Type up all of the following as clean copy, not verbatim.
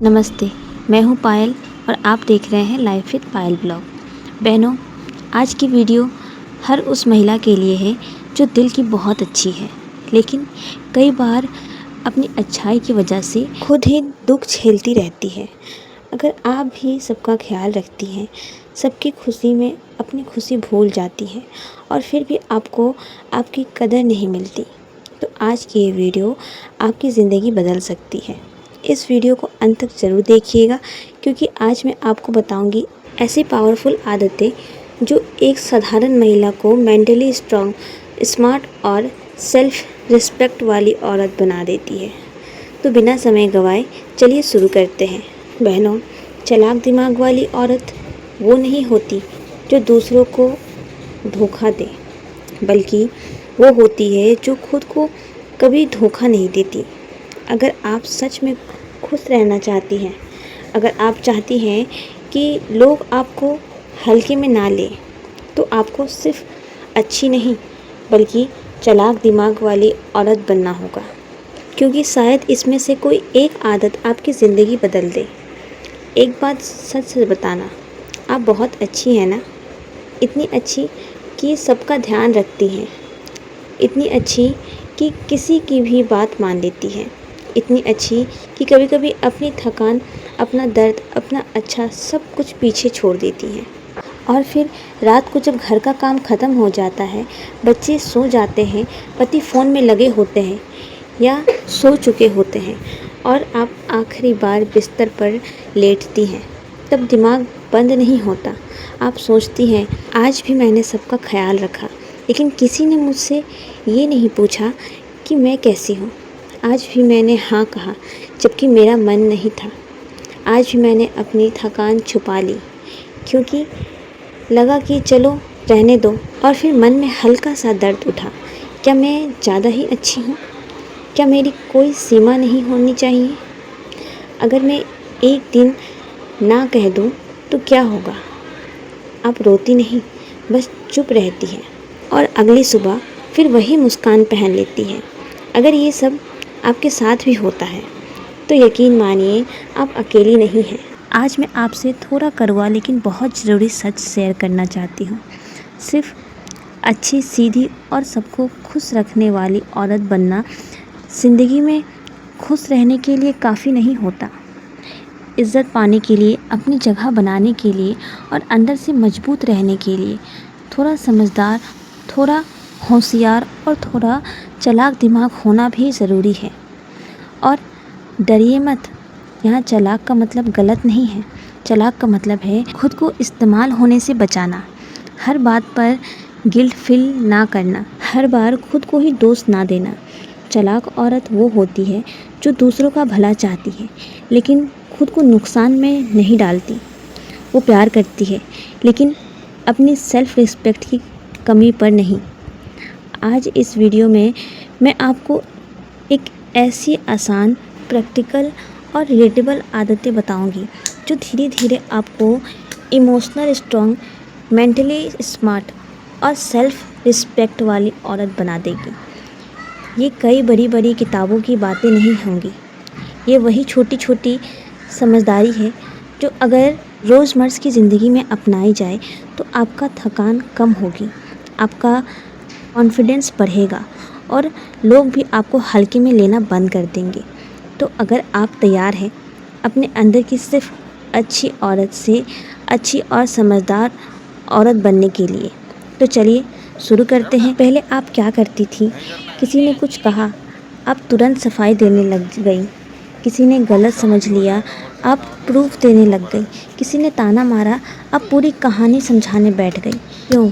नमस्ते, मैं हूँ पायल और आप देख रहे हैं लाइफ विद पायल ब्लॉग। बहनों, आज की वीडियो हर उस महिला के लिए है जो दिल की बहुत अच्छी है, लेकिन कई बार अपनी अच्छाई की वजह से खुद ही दुख झेलती रहती है। अगर आप भी सबका ख्याल रखती हैं, सबकी खुशी में अपनी खुशी भूल जाती हैं और फिर भी आपको आपकी कदर नहीं मिलती, तो आज की ये वीडियो आपकी ज़िंदगी बदल सकती है। इस वीडियो को अंत तक ज़रूर देखिएगा, क्योंकि आज मैं आपको बताऊंगी ऐसी पावरफुल आदतें जो एक साधारण महिला को मेंटली स्ट्रॉन्ग, स्मार्ट और सेल्फ रिस्पेक्ट वाली औरत बना देती है। तो बिना समय गंवाए चलिए शुरू करते हैं। बहनों, चालाक दिमाग वाली औरत वो नहीं होती जो दूसरों को धोखा दे, बल्कि वो होती है जो खुद को कभी धोखा नहीं देती। अगर आप सच में खुश रहना चाहती हैं, अगर आप चाहती हैं कि लोग आपको हल्के में ना लें, तो आपको सिर्फ अच्छी नहीं बल्कि चालाक दिमाग वाली औरत बनना होगा, क्योंकि शायद इसमें से कोई एक आदत आपकी ज़िंदगी बदल दे। एक बात सच सच बताना, आप बहुत अच्छी हैं ना, इतनी अच्छी कि सबका ध्यान रखती हैं, इतनी अच्छी कि किसी की भी बात मान लेती हैं, इतनी अच्छी कि कभी कभी अपनी थकान, अपना दर्द, अपना अच्छा सब कुछ पीछे छोड़ देती हैं। और फिर रात को जब घर का काम ख़त्म हो जाता है, बच्चे सो जाते हैं, पति फ़ोन में लगे होते हैं या सो चुके होते हैं और आप आखिरी बार बिस्तर पर लेटती हैं, तब दिमाग बंद नहीं होता। आप सोचती हैं, आज भी मैंने सबका ख्याल रखा, लेकिन किसी ने मुझसे ये नहीं पूछा कि मैं कैसी हूँ। आज भी मैंने हाँ कहा जबकि मेरा मन नहीं था। आज भी मैंने अपनी थकान छुपा ली क्योंकि लगा कि चलो रहने दो, और फिर मन में हल्का सा दर्द उठा। क्या मैं ज़्यादा ही अच्छी हूँ? क्या मेरी कोई सीमा नहीं होनी चाहिए? अगर मैं एक दिन ना कह दूँ तो क्या होगा? आप रोती नहीं, बस चुप रहती हैं और अगली सुबह फिर वही मुस्कान पहन लेती हैं। अगर ये सब आपके साथ भी होता है तो यकीन मानिए आप अकेली नहीं हैं। आज मैं आपसे थोड़ा कड़वा लेकिन बहुत ज़रूरी सच शेयर करना चाहती हूँ। सिर्फ अच्छी, सीधी और सबको खुश रखने वाली औरत बनना ज़िंदगी में खुश रहने के लिए काफ़ी नहीं होता। इज़्ज़त पाने के लिए, अपनी जगह बनाने के लिए और अंदर से मजबूत रहने के लिए थोड़ा समझदार, थोड़ा होशियार और थोड़ा चालाक दिमाग होना भी ज़रूरी है। और डरिए मत, यहाँ चालाक का मतलब गलत नहीं है। चालाक का मतलब है खुद को इस्तेमाल होने से बचाना, हर बात पर गिल्ट फील ना करना, हर बार खुद को ही दोष ना देना। चालाक औरत वो होती है जो दूसरों का भला चाहती है लेकिन खुद को नुकसान में नहीं डालती। वो प्यार करती है लेकिन अपनी सेल्फ रिस्पेक्ट की कमी पर नहीं। आज इस वीडियो में मैं आपको एक ऐसी आसान, प्रैक्टिकल और रिलेटेबल आदतें बताऊंगी जो धीरे धीरे आपको इमोशनल स्ट्रॉन्ग, मेंटली स्मार्ट और सेल्फ रिस्पेक्ट वाली औरत बना देगी। ये कई बड़ी बड़ी किताबों की बातें नहीं होंगी, ये वही छोटी छोटी समझदारी है जो अगर रोज़मर्रा की ज़िंदगी में अपनाई जाए तो आपका थकान कम होगी, आपका कॉन्फिडेंस बढ़ेगा और लोग भी आपको हल्के में लेना बंद कर देंगे। तो अगर आप तैयार हैं अपने अंदर की सिर्फ अच्छी औरत से अच्छी और समझदार औरत बनने के लिए, तो चलिए शुरू करते हैं। पहले आप क्या करती थी? किसी ने कुछ कहा, आप तुरंत सफाई देने लग गई। किसी ने गलत समझ लिया, आप प्रूफ देने लग गई। किसी ने ताना मारा, आप पूरी कहानी समझाने बैठ गई। क्यों?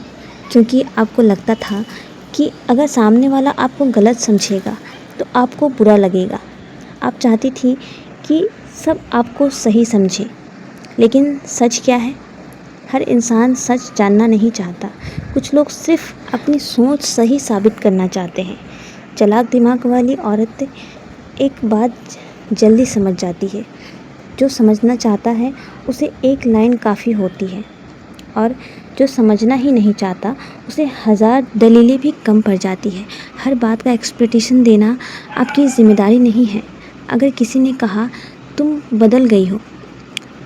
क्योंकि आपको लगता था कि अगर सामने वाला आपको गलत समझेगा तो आपको बुरा लगेगा। आप चाहती थी कि सब आपको सही समझे, लेकिन सच क्या है? हर इंसान सच जानना नहीं चाहता। कुछ लोग सिर्फ अपनी सोच सही साबित करना चाहते हैं। चालाक दिमाग वाली औरत एक बात जल्दी समझ जाती है, जो समझना चाहता है उसे एक लाइन काफ़ी होती है, और जो समझना ही नहीं चाहता उसे 1000 दलीलें भी कम पड़ जाती है। हर बात का एक्सप्लेनेशन देना आपकी ज़िम्मेदारी नहीं है। अगर किसी ने कहा तुम बदल गई हो,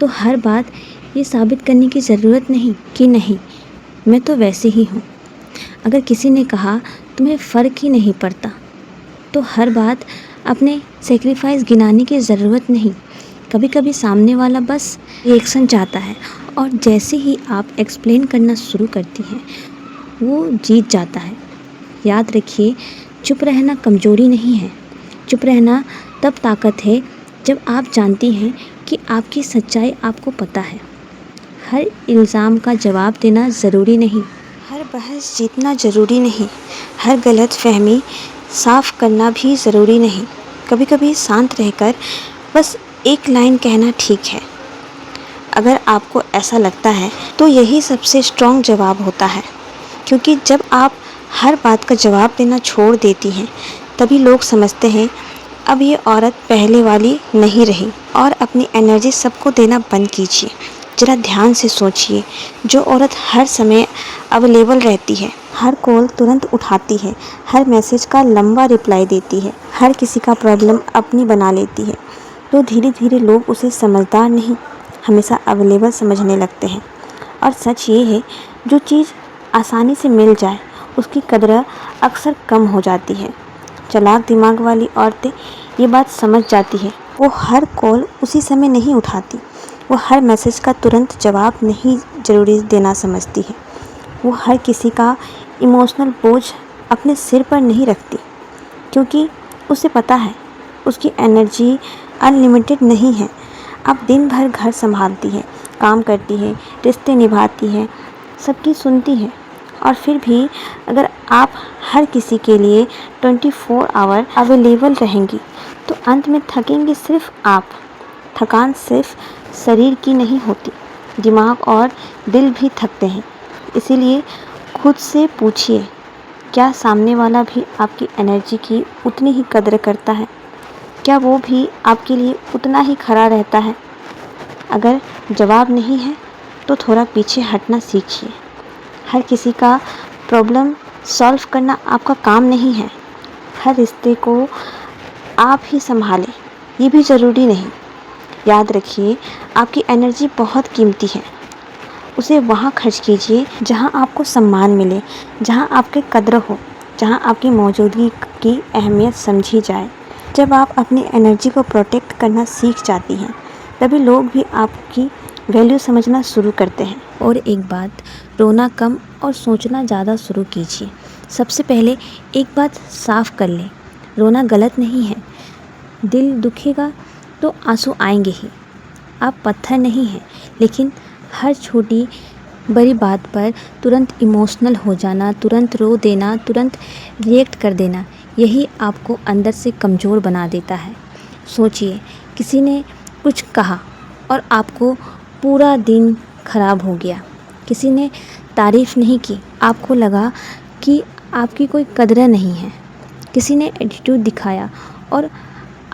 तो हर बात ये साबित करने की ज़रूरत नहीं कि नहीं, मैं तो वैसे ही हूँ। अगर किसी ने कहा तुम्हें फ़र्क ही नहीं पड़ता, तो हर बात अपने सेक्रीफाइस गिनाने की ज़रूरत नहीं। कभी कभी सामने वाला बस रिएक्शन चाहता है, और जैसे ही आप एक्सप्लेन करना शुरू करती हैं वो जीत जाता है। याद रखिए, चुप रहना कमज़ोरी नहीं है। चुप रहना तब ताकत है जब आप जानती हैं कि आपकी सच्चाई आपको पता है। हर इल्ज़ाम का जवाब देना ज़रूरी नहीं, हर बहस जीतना ज़रूरी नहीं, हर गलत फहमी साफ़ करना भी ज़रूरी नहीं। कभी कभी शांत रहकर बस एक लाइन कहना ठीक है। अगर आपको ऐसा लगता है तो यही सबसे स्ट्रॉन्ग जवाब होता है, क्योंकि जब आप हर बात का जवाब देना छोड़ देती हैं तभी लोग समझते हैं अब ये औरत पहले वाली नहीं रही। और अपनी एनर्जी सबको देना बंद कीजिए। ज़रा ध्यान से सोचिए, जो औरत हर समय अवेलेबल रहती है, हर कॉल तुरंत उठाती है, हर मैसेज का लंबा रिप्लाई देती है, हर किसी का प्रॉब्लम अपनी बना लेती है, तो धीरे धीरे लोग उसे समझदार नहीं, हमेशा अवेलेबल समझने लगते हैं। और सच ये है, जो चीज़ आसानी से मिल जाए उसकी कदर अक्सर कम हो जाती है। चालाक दिमाग वाली औरतें ये बात समझ जाती है। वो हर कॉल उसी समय नहीं उठाती, वो हर मैसेज का तुरंत जवाब नहीं ज़रूरी देना समझती है, वो हर किसी का इमोशनल बोझ अपने सिर पर नहीं रखती, क्योंकि उसे पता है उसकी एनर्जी अनलिमिटेड नहीं है। अब दिन भर घर संभालती है, काम करती है, रिश्ते निभाती है, सबकी सुनती है, और फिर भी अगर आप हर किसी के लिए 24 आवर अवेलेबल रहेंगी तो अंत में थकेंगे सिर्फ आप। थकान सिर्फ शरीर की नहीं होती, दिमाग और दिल भी थकते हैं। इसीलिए खुद से पूछिए, क्या सामने वाला भी आपकी एनर्जी की उतनी ही कदर करता है? क्या वो भी आपके लिए उतना ही खड़ा रहता है? अगर जवाब नहीं है तो थोड़ा पीछे हटना सीखिए। हर किसी का प्रॉब्लम सॉल्व करना आपका काम नहीं है। हर रिश्ते को आप ही संभालें, ये भी ज़रूरी नहीं। याद रखिए, आपकी एनर्जी बहुत कीमती है। उसे वहाँ खर्च कीजिए जहाँ आपको सम्मान मिले, जहाँ आपकी कद्र हो, जहाँ आपकी मौजूदगी की अहमियत समझी जाए। जब आप अपनी एनर्जी को प्रोटेक्ट करना सीख जाती हैं तभी लोग भी आपकी वैल्यू समझना शुरू करते हैं। और एक बात, रोना कम और सोचना ज़्यादा शुरू कीजिए। सबसे पहले एक बात साफ कर लें, रोना गलत नहीं है। दिल दुखेगा तो आंसू आएंगे ही। आप पत्थर नहीं हैं, लेकिन हर छोटी बड़ी बात पर तुरंत इमोशनल हो जाना, तुरंत रो देना, तुरंत रिएक्ट कर देना, यही आपको अंदर से कमज़ोर बना देता है। सोचिए, किसी ने कुछ कहा और आपको पूरा दिन ख़राब हो गया। किसी ने तारीफ़ नहीं की, आपको लगा कि आपकी कोई कदर नहीं है। किसी ने एटीट्यूड दिखाया और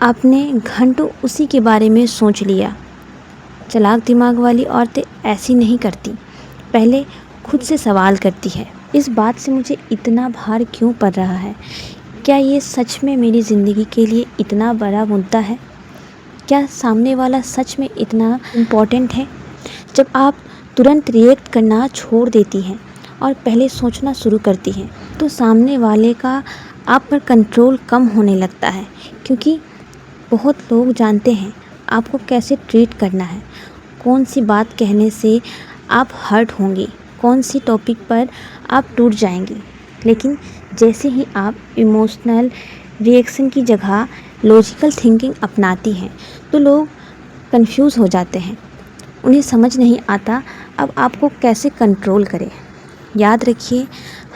आपने घंटों उसी के बारे में सोच लिया। चालाक दिमाग वाली औरतें ऐसी नहीं करती, पहले खुद से सवाल करती है, इस बात से मुझे इतना भार क्यों पड़ रहा है? क्या ये सच में मेरी ज़िंदगी के लिए इतना बड़ा मुद्दा है? क्या सामने वाला सच में इतना इम्पोर्टेंट है? जब आप तुरंत रिएक्ट करना छोड़ देती हैं और पहले सोचना शुरू करती हैं तो सामने वाले का आप पर कंट्रोल कम होने लगता है, क्योंकि बहुत लोग जानते हैं आपको कैसे ट्रीट करना है, कौन सी बात कहने से आप हर्ट होंगी, कौन सी टॉपिक पर आप टूट जाएंगी। लेकिन जैसे ही आप इमोशनल रिएक्शन की जगह लॉजिकल थिंकिंग अपनाती हैं तो लोग कंफ्यूज हो जाते हैं, उन्हें समझ नहीं आता अब आपको कैसे कंट्रोल करें। याद रखिए,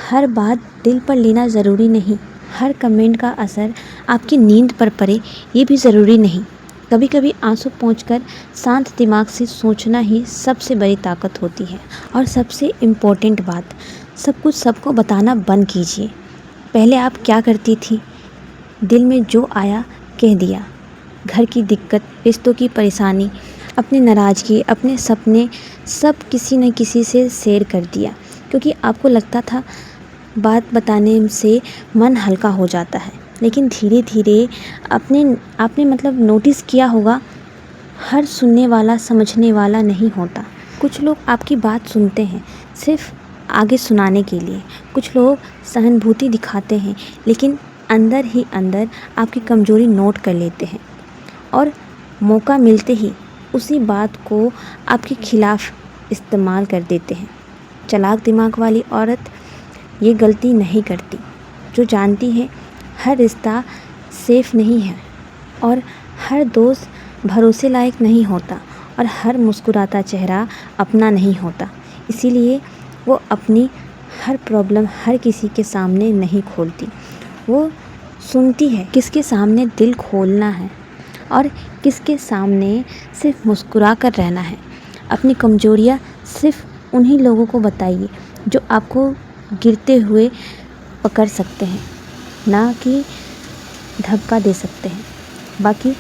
हर बात दिल पर लेना ज़रूरी नहीं, हर कमेंट का असर आपकी नींद पर पड़े ये भी ज़रूरी नहीं। कभी कभी आंसू पोंछकर शांत दिमाग से सोचना ही सबसे बड़ी ताकत होती है। और सबसे इम्पोर्टेंट बात, सब कुछ सबको बताना बंद कीजिए। पहले आप क्या करती थी? दिल में जो आया कह दिया। घर की दिक्कत, रिश्तों की परेशानी, अपनी नाराज़गी, अपने सपने, सब किसी न किसी से शेयर कर दिया, क्योंकि आपको लगता था बात बताने से मन हल्का हो जाता है। लेकिन धीरे धीरे आपने नोटिस किया होगा हर सुनने वाला समझने वाला नहीं होता। कुछ लोग आपकी बात सुनते हैं सिर्फ आगे सुनाने के लिए, कुछ लोग सहानुभूति दिखाते हैं लेकिन अंदर ही अंदर आपकी कमज़ोरी नोट कर लेते हैं और मौका मिलते ही उसी बात को आपके खिलाफ़ इस्तेमाल कर देते हैं। चालाक दिमाग वाली औरत ये गलती नहीं करती, जो जानती है हर रिश्ता सेफ नहीं है और हर दोस्त भरोसे लायक नहीं होता और हर मुस्कुराता चेहरा अपना नहीं होता। इसीलिए वो अपनी हर प्रॉब्लम हर किसी के सामने नहीं खोलती। वो सुनती है किसके सामने दिल खोलना है और किसके सामने सिर्फ मुस्कुरा कर रहना है। अपनी कमजोरियाँ सिर्फ उन्हीं लोगों को बताइए जो आपको गिरते हुए पकड़ सकते हैं, ना कि धक्का दे सकते हैं। बाकी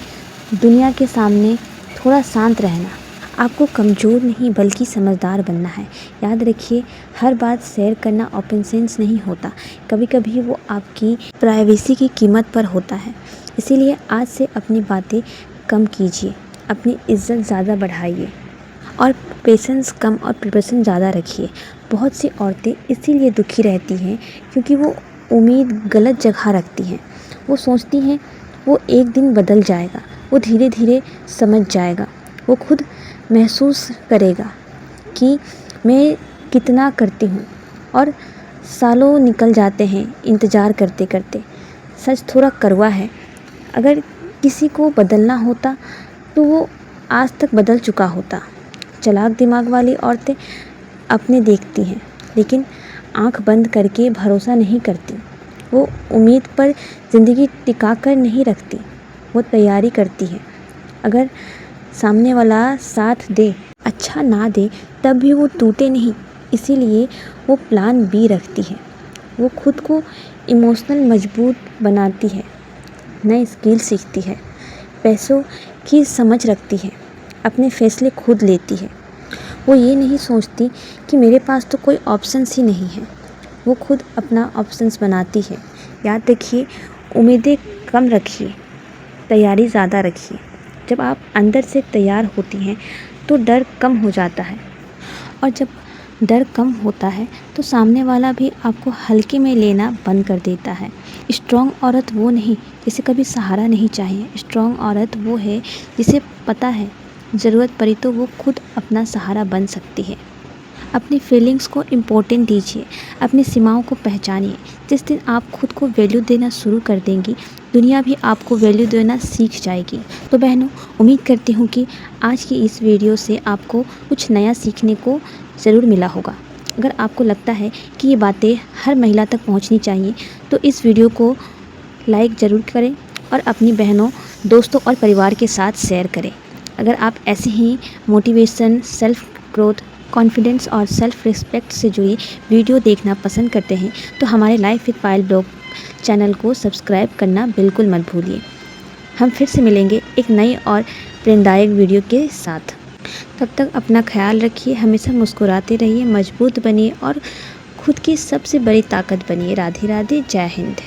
दुनिया के सामने थोड़ा शांत रहना। आपको कमज़ोर नहीं बल्कि समझदार बनना है। याद रखिए, हर बात शेयर करना ओपन सेंस नहीं होता। कभी कभी वो आपकी प्राइवेसी की कीमत पर होता है। इसीलिए आज से अपनी बातें कम कीजिए, अपनी इज्जत ज़्यादा बढ़ाइए और पेशेंस कम और प्रिपरेशन ज़्यादा रखिए। बहुत सी औरतें इसीलिए दुखी रहती हैं क्योंकि वो उम्मीद गलत जगह रखती हैं। वो सोचती हैं वो एक दिन बदल जाएगा, वो धीरे धीरे समझ जाएगा, वो खुद महसूस करेगा कि मैं कितना करती हूँ। और सालों निकल जाते हैं इंतज़ार करते करते। सच थोड़ा कड़वा है, अगर किसी को बदलना होता तो वो आज तक बदल चुका होता। चालाक दिमाग वाली औरतें अपने देखती हैं लेकिन आंख बंद करके भरोसा नहीं करती। वो उम्मीद पर ज़िंदगी टिका कर नहीं रखती, वो तैयारी करती है। अगर सामने वाला साथ दे, अच्छा ना दे, तब भी वो टूटे नहीं। इसीलिए वो प्लान बी रखती है। वो खुद को इमोशनल मजबूत बनाती है, नए स्किल सीखती है, पैसों की समझ रखती है, अपने फैसले खुद लेती है। वो ये नहीं सोचती कि मेरे पास तो कोई ऑप्शंस ही नहीं है। वो खुद अपना ऑप्शंस बनाती है। याद रखिए, उम्मीदें कम रखिए, तैयारी ज़्यादा रखिए। जब आप अंदर से तैयार होती हैं तो डर कम हो जाता है और जब डर कम होता है तो सामने वाला भी आपको हल्के में लेना बंद कर देता है। स्ट्रॉन्ग औरत वो नहीं जिसे कभी सहारा नहीं चाहिए। स्ट्रॉन्ग औरत वो है जिसे पता है ज़रूरत पड़ी तो वो खुद अपना सहारा बन सकती है। अपनी फीलिंग्स को इम्पोर्टेंट दीजिए, अपनी सीमाओं को पहचानिए। जिस दिन आप खुद को वैल्यू देना शुरू कर देंगी, दुनिया भी आपको वैल्यू देना सीख जाएगी। तो बहनों, उम्मीद करती हूँ कि आज की इस वीडियो से आपको कुछ नया सीखने को ज़रूर मिला होगा। अगर आपको लगता है कि ये बातें हर महिला तक पहुँचनी चाहिए तो इस वीडियो को लाइक ज़रूर करें और अपनी बहनों, दोस्तों और परिवार के साथ शेयर करें। अगर आप ऐसे ही मोटिवेशन, सेल्फ ग्रोथ, कॉन्फिडेंस और सेल्फ रिस्पेक्ट से जुड़ी वीडियो देखना पसंद करते हैं तो हमारे life with Payal blog channel को सब्सक्राइब करना बिल्कुल मत भूलिए। हम फिर से मिलेंगे एक नई और प्रेरणादायक वीडियो के साथ। तब तक अपना ख्याल रखिए, हमेशा मुस्कुराते रहिए, मजबूत बनिए और खुद की सबसे बड़ी ताकत बनिए। राधे राधे, जय हिंद।